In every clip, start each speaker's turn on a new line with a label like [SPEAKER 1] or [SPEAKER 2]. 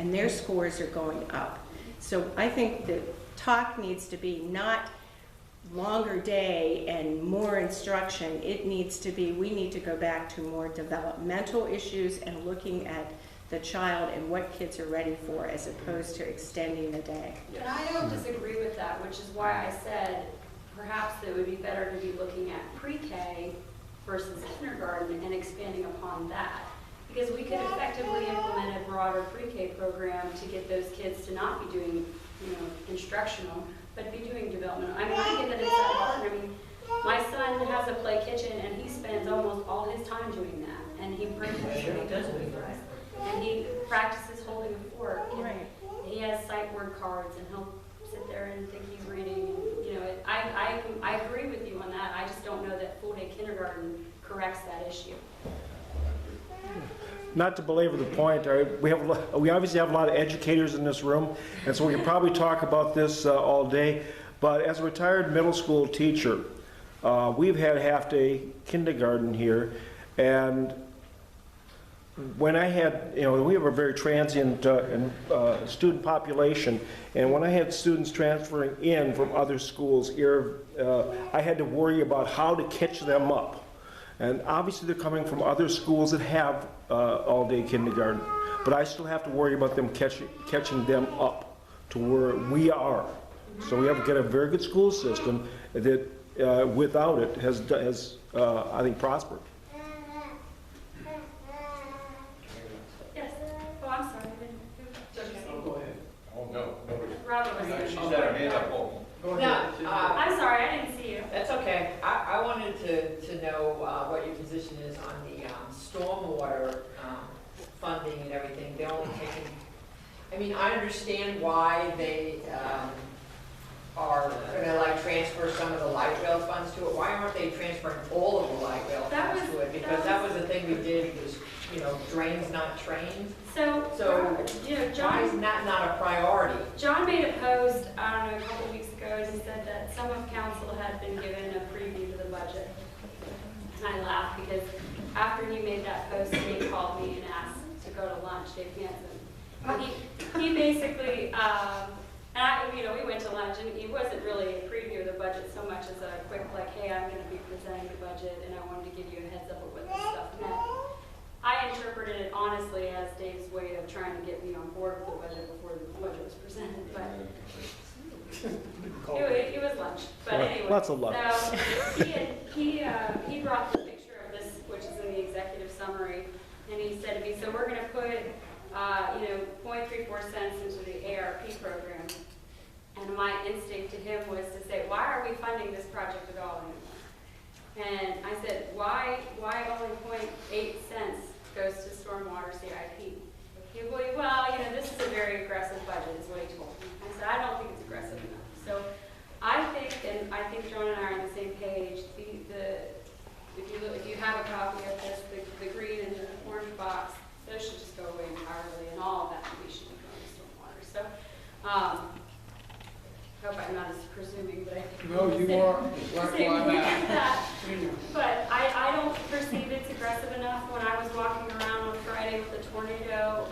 [SPEAKER 1] and their scores are going up. So I think the talk needs to be not longer day and more instruction. It needs to be, we need to go back to more developmental issues and looking at the child and what kids are ready for, as opposed to extending the day.
[SPEAKER 2] And I don't disagree with that, which is why I said perhaps it would be better to be looking at pre-K versus kindergarten and expanding upon that. Because we could effectively implement a broader pre-K program to get those kids to not be doing, instructional, but be doing developmental. I mean, I get that it's that hard. I mean, my son has a play kitchen and he spends almost all his time doing that. And he brings it for us. And he practices holding a fork.
[SPEAKER 1] Right.
[SPEAKER 2] He has sight word cards and he'll sit there and think he's reading. I agree with you on that. I just don't know that full day kindergarten corrects that issue.
[SPEAKER 3] Not to belabor the point, we obviously have a lot of educators in this room, and so we can probably talk about this all day. But as a retired middle school teacher, we've had half-day kindergarten here, and when I had, we have a very transient student population, and when I had students transferring in from other schools here, I had to worry about how to catch them up. And obviously they're coming from other schools that have all-day kindergarten, but I still have to worry about them catching them up to where we are. So we have to get a very good school system that without it has I think, prospered.
[SPEAKER 2] Yes. Oh, I'm sorry.
[SPEAKER 4] Oh, go ahead. Oh, no.
[SPEAKER 2] Robert was
[SPEAKER 4] No,
[SPEAKER 2] saying.
[SPEAKER 4] she's got her hand up. Oh. Go ahead.
[SPEAKER 5] No,
[SPEAKER 2] I'm sorry, I didn't see you.
[SPEAKER 5] that's okay. I wanted to know what your position is on the stormwater funding and everything. They're only taking, I mean, I understand why they are going to transfer some of the light rail funds to it. Why aren't they transferring all of the light rail funds to it? Because that was the thing we did, was, drains not trained.
[SPEAKER 2] So
[SPEAKER 5] Why
[SPEAKER 2] John
[SPEAKER 5] is that not a priority?
[SPEAKER 2] made a post, I don't know, a couple weeks ago, and he said that some of council had been given a preview to the budget. And I laughed because after he made that post, he called me and asked to go to lunch, Dave Hansen. He basically, we went to lunch, and it wasn't really a preview of the budget so much as a quick, hey, I'm going to be presenting the budget, and I wanted to give you a heads up of what this stuff meant. I interpreted it honestly as Dave's way of trying to get me on board with the budget before the budget was presented, but it was lunch. But anyway,
[SPEAKER 3] Lots of lunch.
[SPEAKER 2] So he brought the picture of this, which is in the executive summary, and he said to me, so we're going to put 0.34 cents into the ARP program. And my instinct to him was to say, why are we funding this project at all anymore? And I said, why only 0.8 cents goes to stormwater CIP? He goes, well, this is a very aggressive budget, is what he told me. I said, I don't think it's aggressive enough. So I think John and I are on the same page. If you have a copy of this, the green and the orange box, those should just go away entirely, and all of that we should be going to stormwater. So I hope I'm not as presuming, but I think
[SPEAKER 4] No, you are.
[SPEAKER 2] But I don't perceive it's aggressive enough. When I was walking around on Friday with the tornado,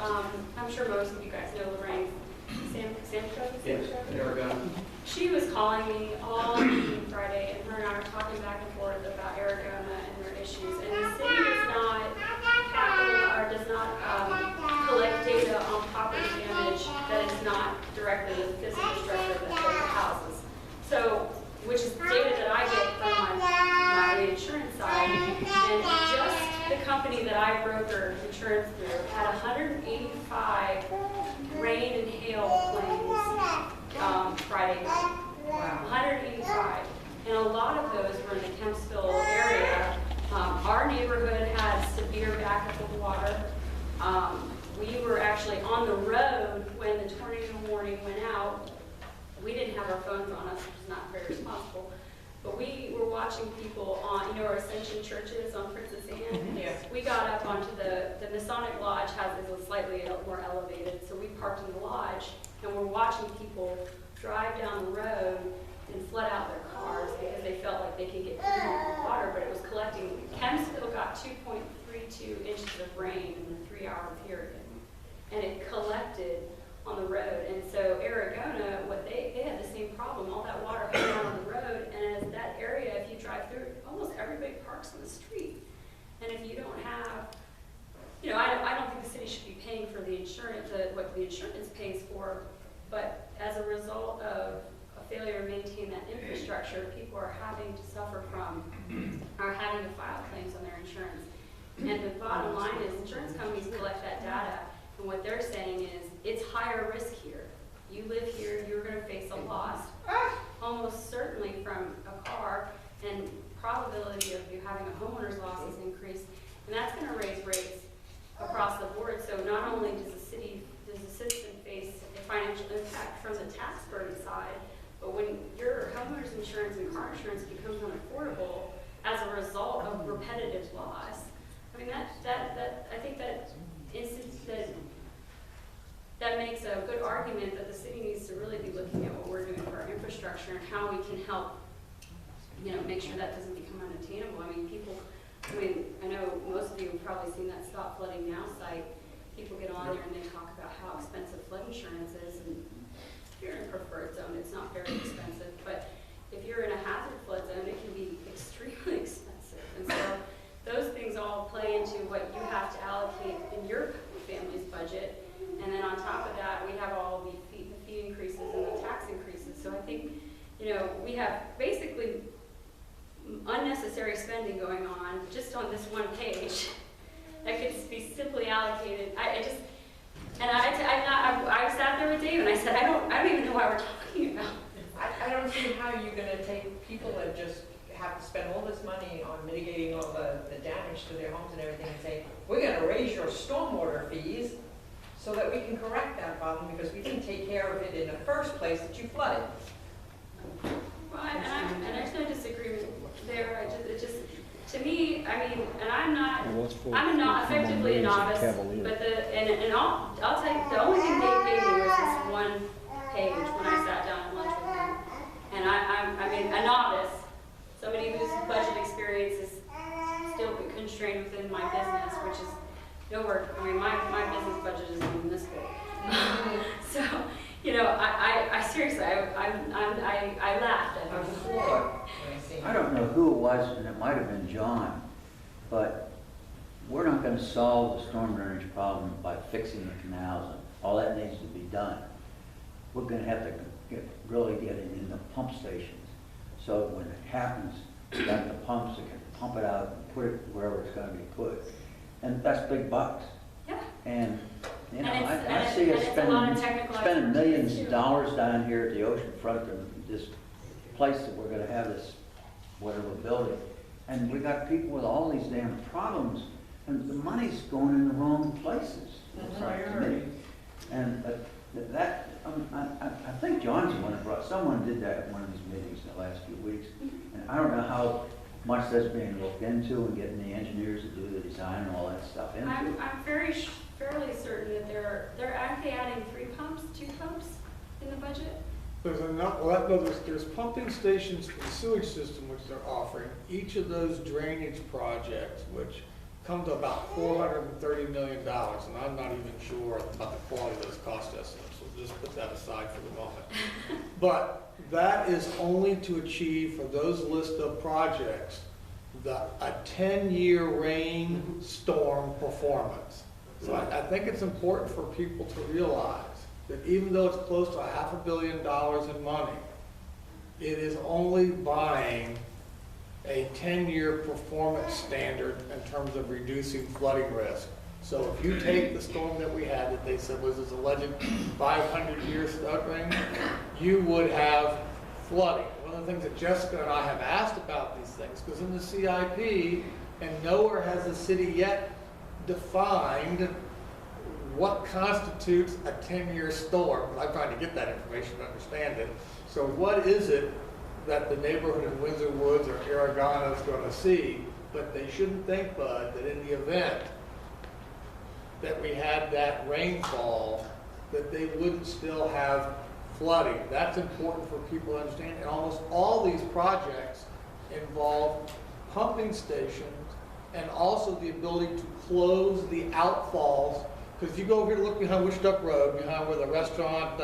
[SPEAKER 2] I'm sure most of you guys know Lorraine Samco.
[SPEAKER 4] Yes, there we go.
[SPEAKER 2] She was calling me all evening Friday, and her and I were talking back and forth about Aragona and their issues. And the city does not collect data on property damage that is not directly the physical structure of the houses. So, which is data that I get from my insurance side. And just the company that I broker insurance through had 185 rain and hail claims Friday night. Wow. 185. And a lot of those were in the Kempsville area. Our neighborhood had severe backup of water. We were actually on the road when the tornado warning went out. We didn't have our phones on us, which is not very responsible. But we were watching people on, our Ascension churches on Princess Anne.
[SPEAKER 5] Mm-hmm. Yeah.
[SPEAKER 2] We got up onto the Masonic Lodge is slightly more elevated, so we parked in the lodge and we're watching people drive down the road and flood out their cars because they felt like they could get through the water, but it was collecting. Kempsville got 2.32 inches of rain in a 3-hour period. and it collected on the road. And so Aragona, they had the same problem, all that water coming out on the road, and as that area, if you drive through, almost everybody parks on the street. And if you don't have, you know, I don't think the city should be paying for the insurance, what the insurance pays for, but as a result of a failure to maintain that infrastructure, people are having to suffer from, are having to file claims on their insurance. And the bottom line is insurance companies collect that data, and what they're saying is it's higher risk here. You live here, you're going to face a loss, almost certainly from a car, and probability of you having a homeowner's loss is increased, and that's going to raise rates across the board. So not only does the citizen face a financial impact from the tax burden side, but when your homeowner's insurance and car insurance becomes unaffordable as a result of repetitive loss, I mean I think that makes a good argument that the city needs to really be looking at what we're doing for our infrastructure and how we can help, you know, make sure that doesn't become unattainable. I know most of you have probably seen that Stop Flooding Now site. People get on there and they talk about how expensive flood insurance is, and if you're in a preferred zone, it's not very expensive, but if you're in a hazard flood zone, it can be extremely expensive. And so those things all play into what you have to allocate in your family's budget. And then on top of that, we have all the fee increases and the tax increases. So I think, you know, we have basically unnecessary spending going on just on this one page that could be simply allocated. I sat there with Dave and I said, I don't even know why we're talking about this.
[SPEAKER 5] I don't see how you're gonna take people that just have to spend all this money on mitigating all the damage to their homes and everything and say, we're gonna raise your stormwater fees so that we can correct that problem because we didn't take care of it in the first place that you flooded.
[SPEAKER 2] Well, and there's no disagreement there. It just, to me, I mean, and I'm effectively a novice, but I'll tell you, the only thing Dave gave me was this one page when I sat down at lunch with him. And I mean, a novice, somebody whose budget experience is still constrained within my business, which is nowhere, I mean, my business budget isn't even this big. So, you know, I seriously, I laughed at him.
[SPEAKER 6] I don't know who it was, and it might have been John, but we're not going to solve the storm drainage problem by fixing the canals. And all that needs to be done. We're going to have to really get it in the pump stations. So when it happens, we got the pumps that can pump it out and put it wherever it's going to be put. And that's big bucks.
[SPEAKER 2] Yeah.
[SPEAKER 6] And you know,
[SPEAKER 2] And
[SPEAKER 6] I see us spending millions of dollars down here at the ocean front of this place that we're going to have this whatever building, and we got people with all these damn problems, and the money's going in the wrong places. And that I think John's the one that brought. Someone did that at one of these meetings in the last few weeks, and I don't know how much that's being looked into and getting the engineers to do the design and all that stuff into.
[SPEAKER 2] I'm fairly certain that they're actually adding 2 pumps in the budget.
[SPEAKER 7] There's enough, well, no, there's pumping stations for the sewage system, which they're offering. Each of those drainage projects, which come to about $430 million, and I'm not even sure about the quality of those cost estimates, so just put that aside for the moment. But that is only to achieve, for those list of projects, a 10-year rain storm performance. So I think it's important for people to realize that even though it's close to $500 million in money, it is only buying a 10-year performance standard in terms of reducing flooding risk. So if you take the storm that we had that they said was this alleged 500-year stuttering, you would have flooding. One of the things that Jessica and I have asked about these things, because in the CIP, and nowhere has the city yet defined what constitutes a 10-year storm. I'm trying to get that information to understand it. So what is it that the neighborhood in Windsor Woods or Aragona is going to see? But they shouldn't think, Bud, that in the event that we had that rainfall, that they wouldn't still have flooding. That's important for people to understand. And almost all these projects involve pumping stations and also the ability to close the outfalls Because you go over here to look behind Wichita Road, behind where the restaurant,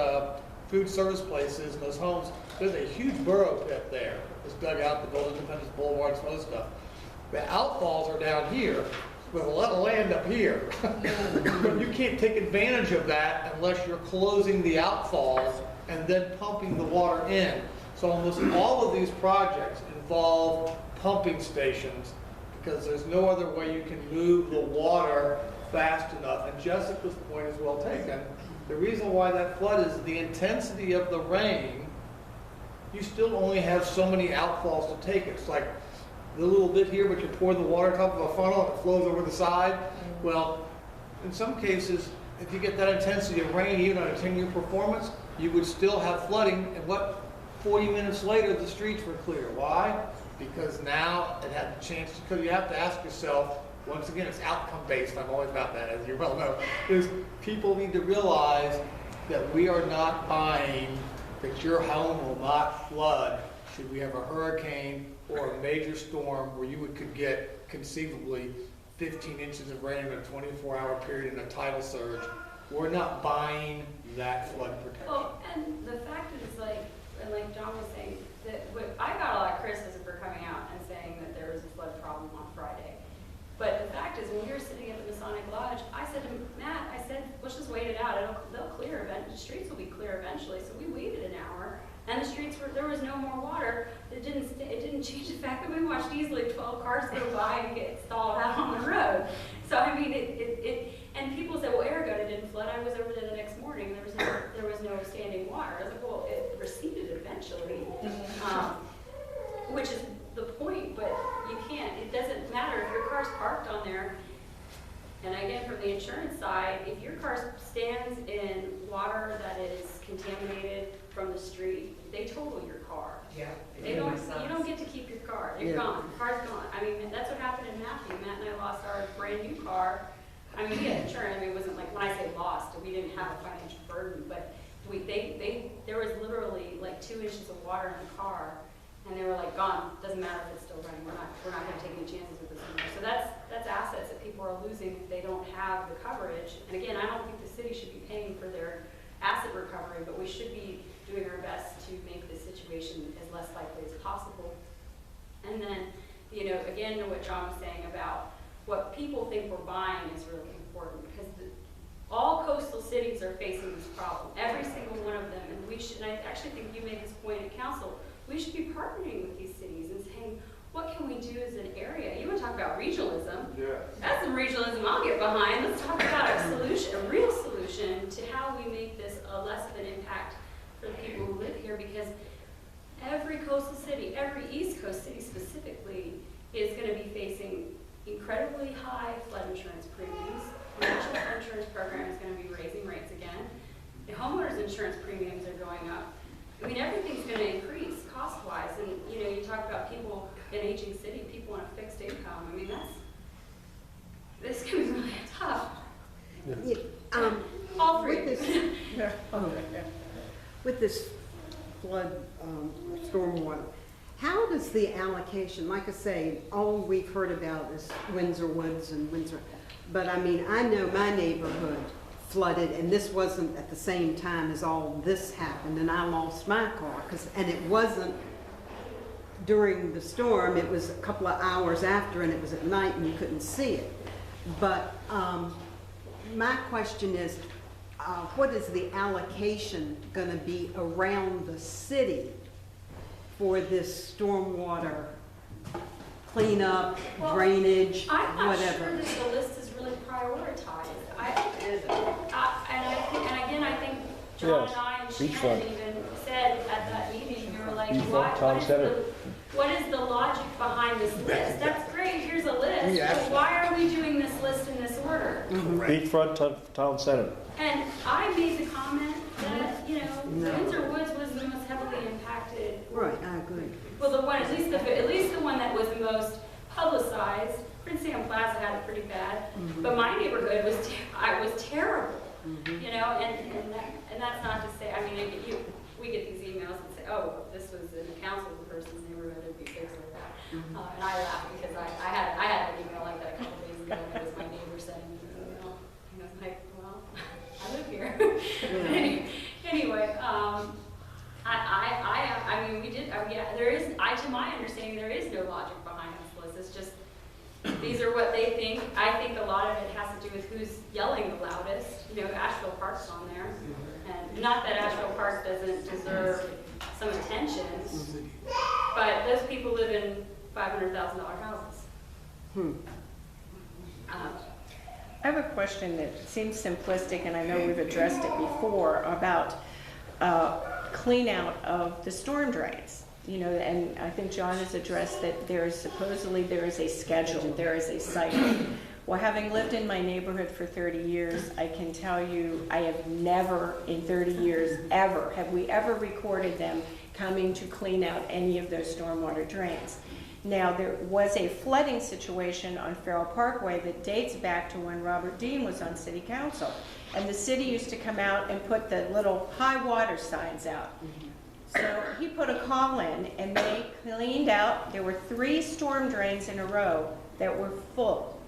[SPEAKER 7] food service place is, and those homes, there's a huge burrow pit there. It's dug out to build Independence Boulevard and some other stuff. The outfalls are down here, with a lot of land up here. But you can't take advantage of that unless you're closing the outfalls and then pumping the water in. So almost all of these projects involve pumping stations because there's no other way you can move the water fast enough. And Jessica's point is well taken. The reason why that flood is the intensity of the rain. You still only have so many outfalls to take. It's like the little bit here, but you pour the water on top of a funnel and it flows over the side. Well, in some cases, if you get that intensity of rain, even on a 10-year performance, you would still have flooding. And 40 minutes later, the streets were clear. Why? Because now it had the chance, because you have to ask yourself, once again, it's outcome-based. I'm always about that, as you well know. Is people need to realize that we are not buying that your home will not flood should we have a hurricane or a major storm where you could get conceivably 15 inches of rain in a 24-hour period in a tidal surge. We're not buying that flood protection.
[SPEAKER 2] Well, and the fact is, like John was saying, that I got a lot of criticism for coming out and saying that there was a flood problem on Friday. But the fact is, when we were sitting at the Masonic Lodge, I said to Matt, let's just wait it out. They'll clear the streets will be clear eventually. So we waited an hour, and the streets there was no more water. It didn't change the fact that we watched easily 12 cars go by and get stalled out on the road. So I mean, and people said, well, Aragon didn't flood. I was over there the next morning. There was no standing water. I was like, well, it receded eventually, which is the point, but you can't, it doesn't matter if your car's parked on there. And again, from the insurance side, if your car stands in water that is contaminated from the street, they total your car.
[SPEAKER 5] Yeah.
[SPEAKER 2] You don't get to keep your car. You're gone. Car's gone. I mean, that's what happened in Matthew. Matt and I lost our brand new car. I mean, we had insurance. I mean, it wasn't like, when I say lost, we didn't have a financial burden, but there was literally like 2 inches of water in the car. And they were like, gone, doesn't matter if it's still running, we're not gonna take any chances with this anymore. So that's assets that people are losing if they don't have the coverage. And again, I don't think the city should be paying for their asset recovery, but we should be doing our best to make this situation as less likely as possible. And then, again, what John was saying about what people think we're buying is really important, because all coastal cities are facing this problem, every single one of them, and I actually think you made this point at council, we should be partnering with these cities and saying, what can we do as an area? You want to talk about regionalism?
[SPEAKER 7] Yeah.
[SPEAKER 2] That's some regionalism I'll get behind. Let's talk about a real solution to how we make this a less of an impact for the people who live here, because every coastal city, every East Coast city specifically, is going to be facing incredibly high flood insurance premiums. The national flood insurance program is going to be raising rates again. The homeowners insurance premiums are going up. I mean, everything's going to increase cost-wise, and you talk about people in aging city, people on a fixed income. I mean, this can be really tough. All three.
[SPEAKER 8] With this flood, stormwater, how does the allocation, like I say, all we've heard about is Windsor Woods and Windsor, but I mean, I know my neighborhood flooded, and this wasn't at the same time as all this happened, and I lost my car, and it wasn't during the storm, it was a couple of hours after, and it was at night and you couldn't see it. But my question is, what is the allocation going to be around the city for this stormwater cleanup, drainage,
[SPEAKER 2] I'm not
[SPEAKER 8] whatever?
[SPEAKER 2] sure that the list is really prioritized. I think John and I and Shannon even said at that meeting, we were like, what is the logic behind this list? That's great, here's a list, but why are we doing this list in this order?
[SPEAKER 3] Beachfront Town Center.
[SPEAKER 2] And I made the comment that, Windsor Woods was the most heavily impacted.
[SPEAKER 8] Right, I agree.
[SPEAKER 2] Well, the one, at least the one that was the most publicized. Prince Sam Plaza had it pretty bad, but my neighborhood was terrible. And that's not to say, I mean, we get these emails and say, oh, this was in a council person's neighborhood, it'd be fixed like that. And I laugh because I had an email like that a couple days ago, and it was my neighbor sending me an email. And I was like, well, there is, to my understanding, there is no logic behind this list. It's just, these are what they think. I think a lot of it has to do with who's yelling the loudest. You know, Asheville Park's on there. And not that Asheville Park doesn't deserve some attention, but those people live in $500,000 houses.
[SPEAKER 1] I have a question that seems simplistic, and I know we've addressed it before, about clean out of the storm drains. You know, and I think John has addressed that there is a schedule, there is a cycle. Well, having lived in my neighborhood for 30 years, I can tell you I have never in 30 years have we ever recorded them coming to clean out any of those stormwater drains. Now, there was a flooding situation on Farrell Parkway that dates back to when Robert Dean was on city council. And the city used to come out and put the little high water signs out. So he put a call in and they cleaned out, there were 3 storm drains in a row that were full.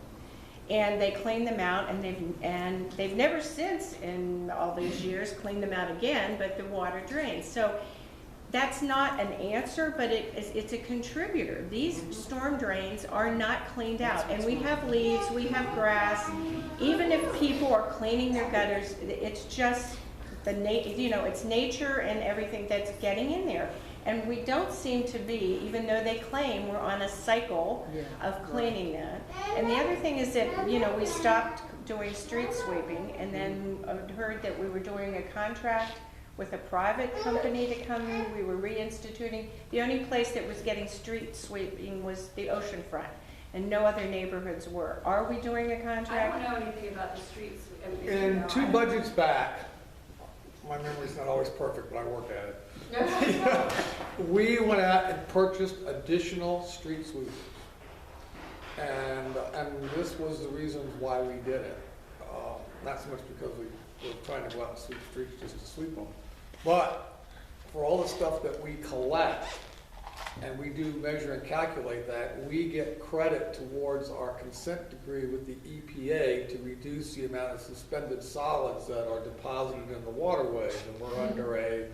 [SPEAKER 1] And they cleaned them out, and they've never since, in all these years, cleaned them out again, but the water drains. So that's not an answer, but it's a contributor. These storm drains are not cleaned out, and we have leaves, we have grass. Even if people are cleaning their gutters, it's just it's nature and everything that's getting in there. And we don't seem to be, even though they claim we're on a cycle of cleaning that. And the other thing is that, we stopped doing street sweeping, and then heard that we were doing a contract with a private company to come in. We were reinstituting. The only place that was getting street sweeping was the oceanfront, and no other neighborhoods were. Are we doing a contract?
[SPEAKER 2] I don't know anything about the streets.
[SPEAKER 7] In 2 budgets back, my memory's not always perfect, but I work at it. We went out and purchased additional street sweepers. And this was the reasons why we did it. Not so much because we were trying to go out and sweep streets just to sweep them, but for all the stuff that we collect, and we do measure and calculate that, we get credit towards our consent decree with the EPA to reduce the amount of suspended solids that are deposited in the waterways. And we're under a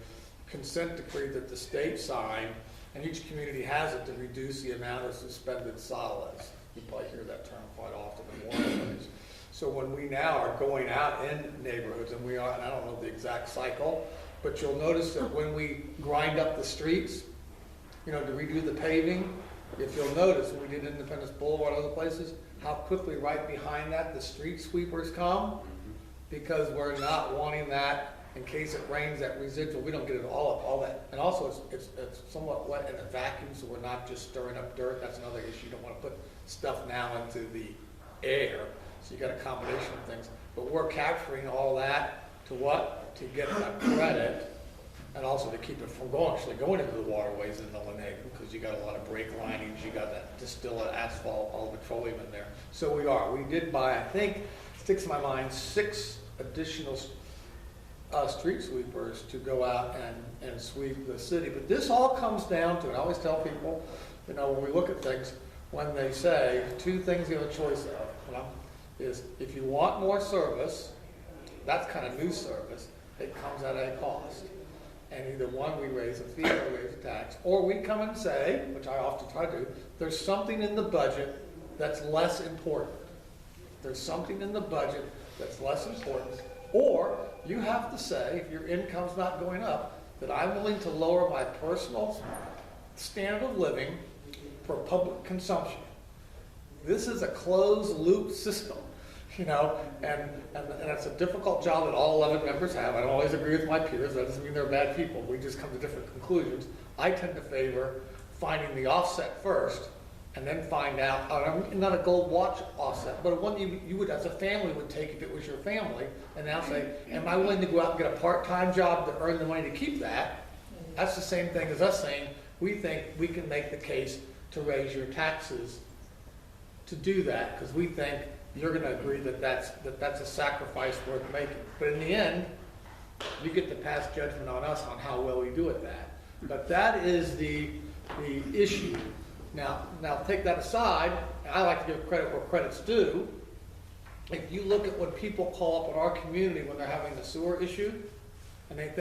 [SPEAKER 7] consent decree that the state signed, and each community has it to reduce the amount of suspended solids. You probably hear that term quite often in waterways. So when we now are going out in neighborhoods, and I don't know the exact cycle, but you'll notice that when we grind up the streets, to redo the paving, if you'll notice, when we did Independence Boulevard and other places, how quickly right behind that the street sweepers come, because we're not wanting that in case it rains, that residual, we don't get it all that. And also it's somewhat wet in a vacuum, so we're not just stirring up dirt. That's another issue. You don't want to put stuff now into the air. So you got a combination of things. But we're capturing all that to what? To get that credit, and also to keep it from going into the waterways in Illinois, because you got a lot of brake linings, you got that distillate asphalt, all the petroleum in there. So we did buy, I think, sticks in my mind, 6 additional street sweepers to go out and sweep the city. But this all comes down to, and I always tell people, when we look at things, when they say 2 things you have a choice of, is if you want more service, that's kind of new service, it comes at a cost. And either one, we raise a fee or raise a tax, or we come and say, which I often try to do, there's something in the budget that's less important. There's something in the budget that's less important. Or you have to say, if your income's not going up, that I'm willing to lower my personal standard of living for public consumption. This is a closed loop system, and it's a difficult job that all 11 members have. I don't always agree with my peers. That doesn't mean they're bad people. We just come to different conclusions. I tend to favor finding the offset first, and then find out, not a gold watch offset, but one you would, as a family, would take if it was your family, and now say, am I willing to go out and get a part-time job to earn the money to keep that? That's the same thing as us saying, we think we can make the case to raise your taxes to do that, because we think you're going to agree that that's a sacrifice worth making. But in the end, you get to pass judgment on us on how well we do at that. But that is the issue. Now take that aside, I like to give credit where credit's due. If you look at what people call up in our community when they're having a sewer issue, and they think